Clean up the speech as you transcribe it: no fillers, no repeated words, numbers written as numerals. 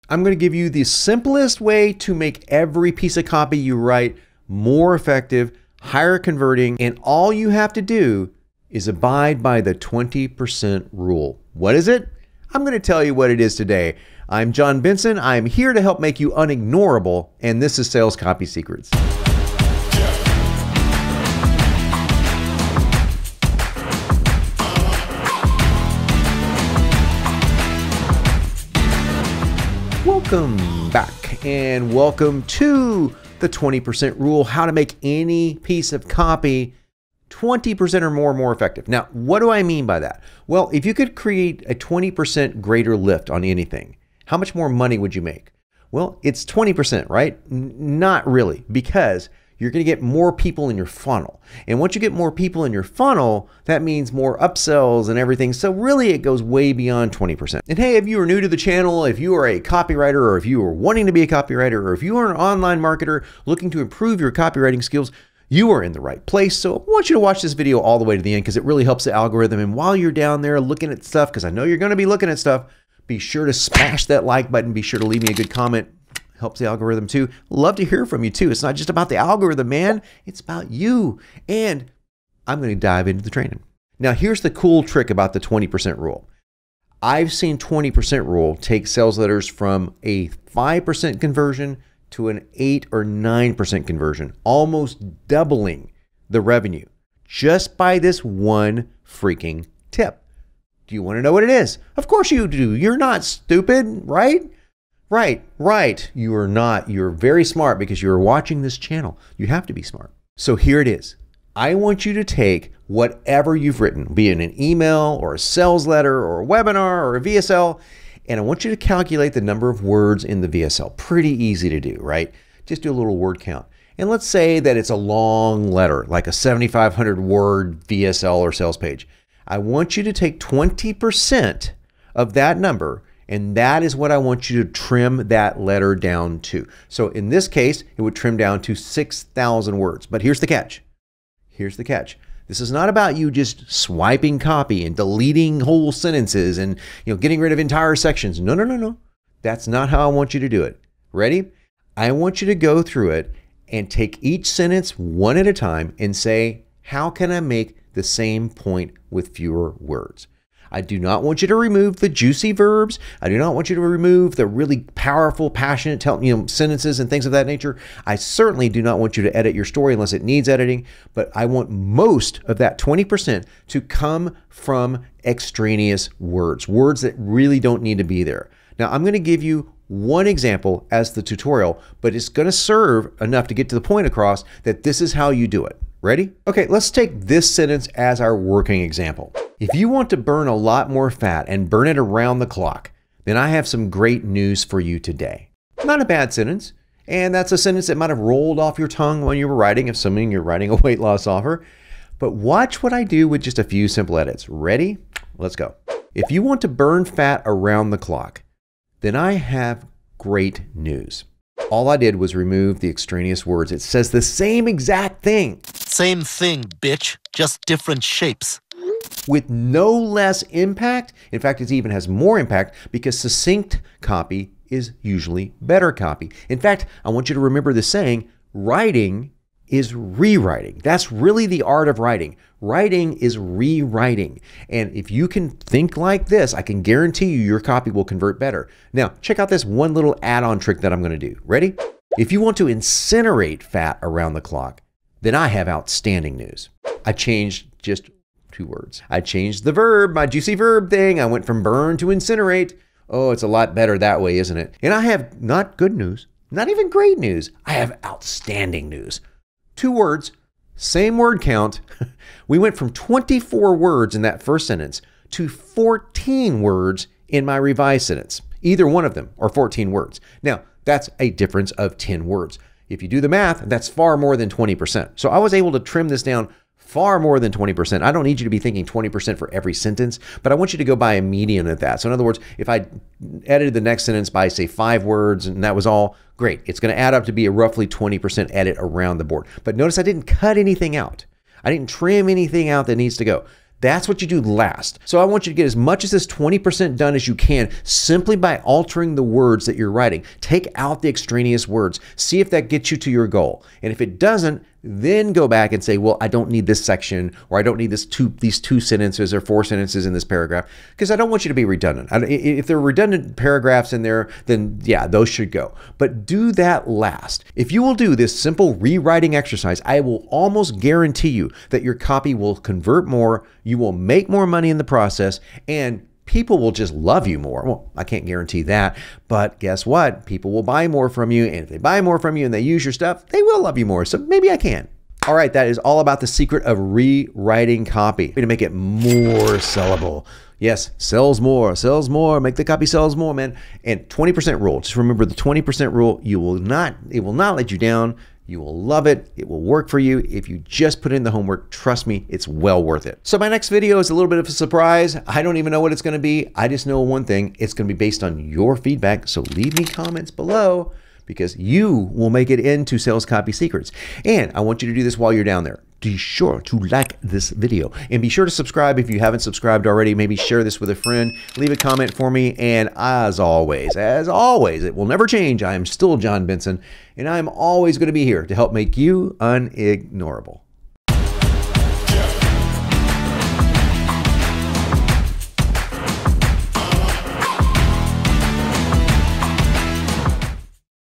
I'm going to give you the simplest way to make every piece of copy you write more effective, higher converting, and all you have to do is abide by the 20% rule. What is it? I'm going to tell you what it is today. I'm John Benson. I'm here to help make you unignorable, and this is Sales Copy Secrets. Welcome back and welcome to the 20% rule, how to make any piece of copy 20% or more effective. Now, what do I mean by that? Well, if you could create a 20% greater lift on anything, how much more money would you make? Well, it's 20%, right? Not really, because you're going to get more people in your funnel. And once you get more people in your funnel, that means more upsells and everything. So really it goes way beyond 20%. And hey, if you are new to the channel, if you are a copywriter, or if you are wanting to be a copywriter, or if you are an online marketer looking to improve your copywriting skills, you are in the right place. So I want you to watch this video all the way to the end because it really helps the algorithm. And while you're down there looking at stuff, because I know you're going to be looking at stuff, be sure to smash that like button. Be sure to leave me a good comment. Helps the algorithm too. Love to hear from you too. It's not just about the algorithm, man. It's about you. And I'm going to dive into the training. Now, here's the cool trick about the 20% rule. I've seen 20% rule take sales letters from a 5% conversion to an 8 or 9% conversion, almost doubling the revenue just by this one freaking tip. Do you want to know what it is? Of course you do. You're not stupid, right? Right. You are not. You're very smart because you're watching this channel. You have to be smart. So here it is. I want you to take whatever you've written, be it an email or a sales letter or a webinar or a VSL, and I want you to calculate the number of words in the VSL. Pretty easy to do, right? Just do a little word count. And let's say that it's a long letter, like a 7,500 word VSL or sales page. I want you to take 20% of that number, and that is what I want you to trim that letter down to. So in this case, it would trim down to 6,000 words. But here's the catch. Here's the catch. This is not about you just swiping copy and deleting whole sentences and getting rid of entire sections. No. That's not how I want you to do it. Ready? I want you to go through it and take each sentence one at a time and say, how can I make the same point with fewer words? I do not want you to remove the juicy verbs. I do not want you to remove the really powerful, passionate sentences and things of that nature. I certainly do not want you to edit your story unless it needs editing, but I want most of that 20% to come from extraneous words, words that really don't need to be there. Now, I'm going to give you one example as the tutorial, but it's going to serve enough to get to the point across that this is how you do it. Ready? Okay, let's take this sentence as our working example. If you want to burn a lot more fat and burn it around the clock, then I have some great news for you today. Not a bad sentence. And that's a sentence that might have rolled off your tongue when you were writing, assuming you're writing a weight loss offer. But watch what I do with just a few simple edits. Ready? Let's go. If you want to burn fat around the clock, then I have great news. All I did was remove the extraneous words. It says the same exact thing. Same thing, bitch, just different shapes. With no less impact. In fact, it even has more impact because succinct copy is usually better copy. In fact, I want you to remember the saying, writing is rewriting. That's really the art of writing. Writing is rewriting. And if you can think like this, I can guarantee you your copy will convert better. Now, check out this one little add-on trick that I'm going to do. Ready? If you want to incinerate fat around the clock, then I have outstanding news. I changed just 2 words. I changed the verb, my juicy verb thing. I went from burn to incinerate. Oh, it's a lot better that way, isn't it? And I have not good news, not even great news. I have outstanding news. 2 words, same word count. We went from 24 words in that first sentence to 14 words in my revised sentence. Either one of them are 14 words. Now, that's a difference of 10 words. If you do the math, that's far more than 20%. So I was able to trim this down far more than 20%. I don't need you to be thinking 20% for every sentence, but I want you to go by a median at that. So in other words, if I edited the next sentence by say 5 words and that was all, great. It's going to add up to be a roughly 20% edit around the board. But notice I didn't cut anything out. I didn't trim anything out that needs to go. That's what you do last. So I want you to get as much as this 20% done as you can simply by altering the words that you're writing. Take out the extraneous words. See if that gets you to your goal. And if it doesn't, then go back and say, well, I don't need this section, or I don't need these two sentences or 4 sentences in this paragraph, because I don't want you to be redundant. If there are redundant paragraphs in there, then yeah, those should go. But do that last. If you will do this simple rewriting exercise, I will almost guarantee you that your copy will convert more, you will make more money in the process, and people will just love you more. Well, I can't guarantee that, but guess what? People will buy more from you, and if they buy more from you and they use your stuff, they will love you more. So maybe I can. All right, that is all about the secret of rewriting copy to make it more sellable. Yes, sells more, make the copy sells more, man. And 20% rule. Just remember the 20% rule. It will not let you down. You will love it. It will work for you. If you just put in the homework, trust me, it's well worth it. So my next video is a little bit of a surprise. I don't even know what it's going to be. I just know one thing. It's going to be based on your feedback. So leave me comments below, because you will make it into Sales Copy Secrets. And I want you to do this while you're down there. Be sure to like this video and be sure to subscribe if you haven't subscribed already. Maybe share this with a friend, leave a comment for me. And as always, it will never change. I am still John Benson, and I'm always going to be here to help make you unignorable.